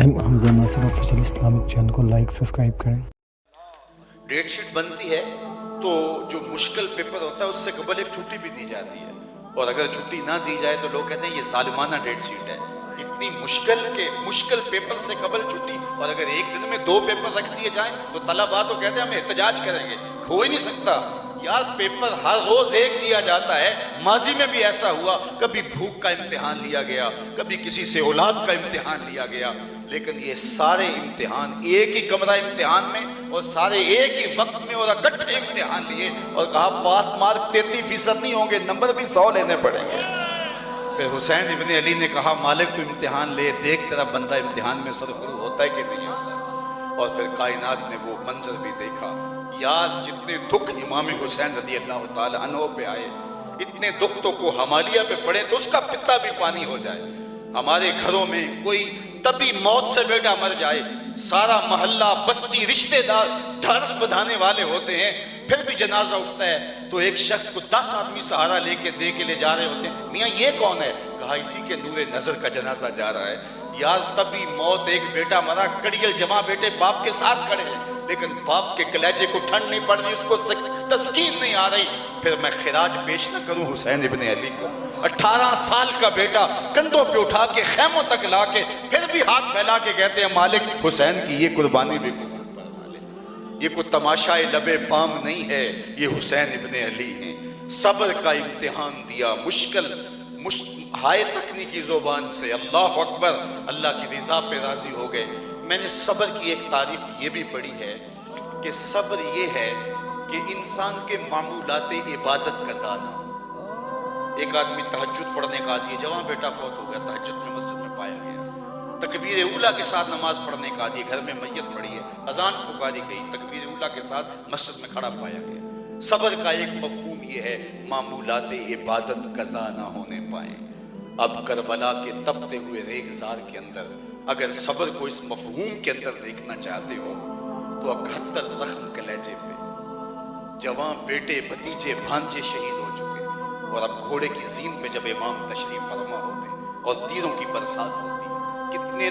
Hamza Nasir official Islamic channel को like subscribe करें। Date sheet बनती है तो जो मुश्किल पेपर होता है उससे कबल एक छुट्टी भी दी जाती है, और अगर छुट्टी ना दी जाए तो लोग कहते हैं ये जालिमाना डेट शीट है। इतनी मुश्किल पेपर से कबल छुट्टी, और अगर एक दिन में 2 पेपर रख दिए जाएं तो तलबा तो कहते हैं हम एहतजाज करेंगे, हो ही नहीं सकता यार। पेपर हर रोज एक दिया जाता है। माजी में भी ऐसा हुआ, कभी भूख का इम्तिहान लिया गया, कभी किसी से औलाद का इम्तिहान लिया गया, लेकिन ये सारे इम्तिहान एक ही कमरा इम्तिहान में और सारे एक ही वक्त में और इकट्ठे इम्तिहान लिए, और कहा पास मार्क 33% नहीं होंगे, नंबर भी 100 लेने पड़ेंगे। फिर हुसैन इब्न अली ने कहा मालिक तू इम्तिहान ले, देख तेरा बंदा इम्तिहान में सरखुरू होता है कि नहीं होता। और फिर कायनात ने वो मंजर भी देखा यार, जितने दुख इमाम हुसैन रज़ी अल्लाह ताला अन्हु पे आए, इतने दुख तो को हमालिया पे पड़े तो उसका पिता भी पानी हो जाए। हमारे घरों में कोई तभी मौत से बेटा मर जाए, सारा मोहल्ला बस्ती रिश्तेदार ढारस बंधाने वाले होते हैं, फिर भी जनाजा उठता है तो एक शख्स को 10 आदमी सहारा लेके दे के ले जा रहे होते हैं। मियाँ ये कौन है? कहा इसी के नूरे नजर का जनाजा जा रहा है। यार तभी मौत, एक बेटा मरा, कड़ियल जमा बेटे बाप के साथ खड़े हैं, लेकिन बाप के कलेजे को ठंड नहीं पड़ रही, उसको तस्कीन नहीं आ रही। फिर मैं खिराज पेश न करूं हुसैन इब्न अली को? 18 साल का बेटा कंधों पे उठा के खैमों तक ला के फिर भी हाथ फैला के कहते हैं मालिक हुसैन की ये कुर्बानी भी कबूल फरमा ले। ये कोई तमाशाए लबे बाम नहीं है, ये हुसैन इब्न अली हैं। सब्र का इम्तिहान दिया, मुश्किल हाय तकनीकी ज़ुबान से अल्लाह अकबर, अल्लाह की रिज़ा पे राज़ी हो गए। मैंने सब्र की एक तारीफ ये भी पढ़ी है कि सब्र ये है कि इंसान के मामूलाते इबादत का ज़ाना। एक आदमी तहज्जुद पढ़ने का आदी है, जवां बेटा फौत हो गया, तहज्जुद में मस्जिद में पाया गया। तकबीर उला के साथ नमाज पढ़ने का आदी है, घर में मैयत पड़ी है, अजान पुकारी गई, तकबीर उला के साथ मस्जिद में खड़ा पाया गया। सब्र का एक मफहूम ये है मामूलाते इबादत कज़ा ना होने पाए। अब करबला के तपते हुए रेगजार के अंदर अगर सब्र को इस मफहूम के अंदर देखना चाहते हो तो 71 जख्म कलेजे पे, जवां बेटे भतीजे भांजे शहीद हो चुके, और अब घोड़े की जीन पे जब इमाम तशरीफ फरमा होते और तीरों की बरसात होती, कितने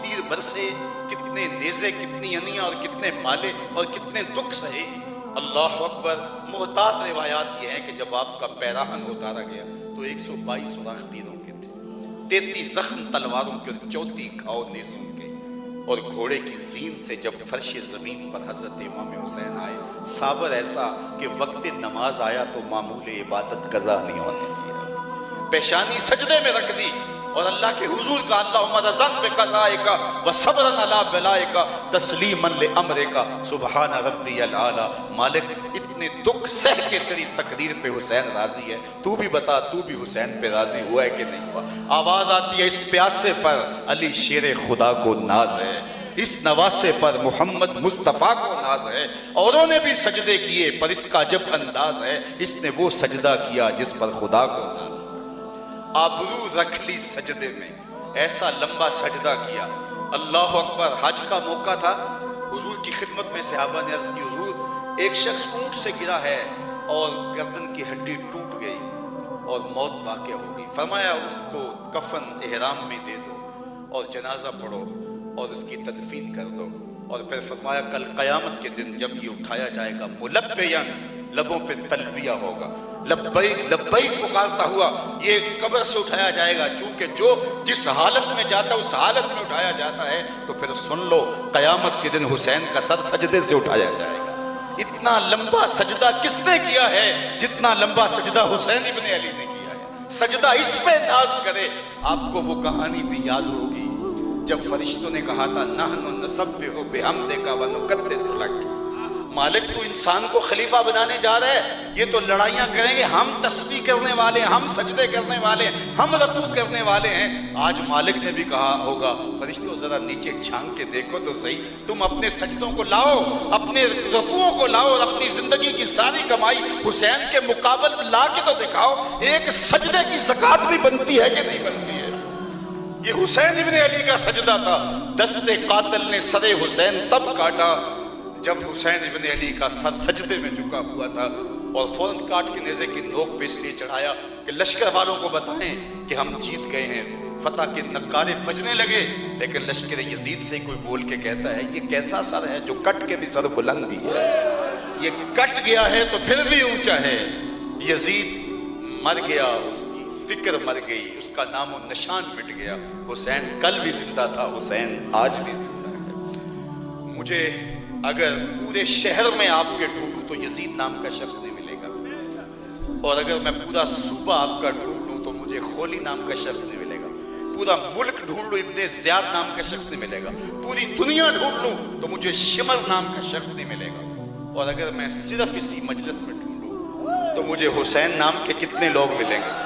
तीर बरसे, कितने नेज़े, कितनी अनियां और कितने पाले और कितने दुख सहे। अल्लाह अकबर। मोहतात रिवायात ये है कि जब आपका पैराहन उतारा गया तो 122 सुराख तीरों के थे, 33 जख्म तलवारों के और 34 घाव नेज़ों के, और घोड़े की जीन से जब फर्श ज़मीन पर हज़रत इमाम हुसैन आए, साबर ऐसा कि वक्त नमाज आया तो मामूल इबादत कज़ा नहीं होने दिया, पेशानी सजदे में रख दी और अल्लाह के हुजूर का अल्लाहुम्मा रज़न बि क़ज़ाइका व सब्रन अला बलाइका तस्लीमन ले अमरिका सुबहान रब्बियल आला। मालिक इतने दुख सह के तेरी तकदीर पे हुसैन राजी है, तू भी बता तू भी हुसैन पे राजी हुआ है कि नहीं हुआ? आवाज आती है इस प्यासे पर अली शेर खुदा को नाज है, इस नवासे पर मोहम्मद मुस्तफा को नाज है। औरों ने भी सजदे किए पर इसका जब अंदाज है, इसने वो सजदा किया जिस पर खुदा को नाज। आबरू रख ली सजदे में, ऐसा लंबा सजदा किया। अल्लाह अकबर। हज का मौका था, हुजूर की खिदमत में सहाबा ने अर्ज की हुजूर एक शख्स ऊंट से गिरा है और गर्दन की हड्डी टूट गई और मौत वाक़या हो गई। फरमाया उसको कफन एहराम में दे दो और जनाजा पढ़ो और उसकी तदफीन कर दो, और फिर फरमाया कल क़यामत के दिन जब ये उठाया जाएगा मुलब्बियन, लबों पे तलबिया होगा, लब्बैक लब्बैक पुकारता हुआ ये कब्र से उठाया जाएगा। चूंकि जो जिस हालत में जाता उस हालत में उठाया जाता है, तो फिर सुन लो क़यामत के दिन हुसैन का सर सजदे से उठाया जाएगा। इतना लंबा सजदा किसने किया है जितना लंबा सजदा हुसैन इब्न अली ने किया है? सजदा इस पे नाज करे। आपको वो कहानी भी याद होगी जब फरिश्तों ने कहा था नहनु नसब्बिहु बिहम्दिका व नुक़द्दिस लक। मालिक तू इंसान को खलीफा बनाने जा रहा है, ये तो लड़ाइयां करेंगे, हम तस्बीह करने वाले हैं, हम सजदे करने वाले हैं, हम रकू करने वाले हैं। आज मालिक ने भी कहा होगा फरिश्तों जरा नीचे झांक के देखो तो सही, तुम अपने सजदों को लाओ, अपने रकूओं को लाओ और अपनी जिंदगी की सारी कमाई हुसैन के मुकाबल में ला के तो दिखाओ। एक सजदे की ज़कात भी बनती है कि नहीं बनती है? ये हुसैन इब्न अली का सजदा था। दस्ते कातिल ने सरे हुसैन तब काटा जब हुसैन इब्न अली का सर सजदे में झुका हुआ था, और फौरन काट के नेज़े की नोक पे इसलिए चढ़ाया कि लश्कर वालों को बताएं कि हम जीत गए हैं। فتح کے نقارے بجنے لگے، لیکن لشکر یزید سے کوئی بول کے کہتا ہے یہ کیسا سر ہے جو کٹ کے بھی سر بلندی ہے، یہ کٹ گیا ہے تو پھر بھی اونچا ہے۔ یزید مر گیا، اس کی فکر مر گئی، اس کا نام و نشان مٹ گیا۔ حسین کل بھی زندہ تھا، حسین آج بھی زندہ ہے۔ مجھے اگر پورے شہر میں آپ کے ڈھونڈوں تو یزید نام کا شخص نہیں ملے گا، اور اگر میں پورا صوبہ آپ کا ڈھونڈ لوں تو مجھے خولی نام کا شخص نہیں ملے گا، پورا ملک ڈھونڈ لوں ابن زیاد نام کا شخص نہیں ملے گا، پوری دنیا ڈھونڈ لوں تو مجھے شمر نام کا شخص نہیں ملے گا، اور اگر میں صرف اسی مجلس میں ڈھونڈوں تو مجھے حسین نام کے کتنے لوگ ملیں گے،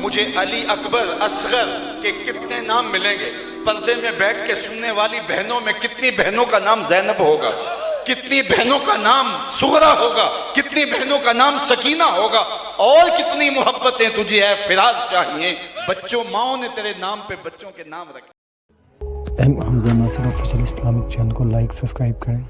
مجھے علی اکبر اصغر کے کتنے نام ملیں گے، پردے میں بیٹھ کے سننے والی بہنوں میں کتنی بہنوں کا نام زینب ہوگا، کتنی بہنوں کا نام سغرا ہوگا، کتنی بہنوں کا نام سکینہ ہوگا، اور کتنی محبتیں تجھے اے فراز چاہیے، بچوں ماؤں نے تیرے نام پہ بچوں کے نام رکھے۔ حمزہ ناصر آفیشیل اسلامک چینل کو لائک سبسکرائب کریں۔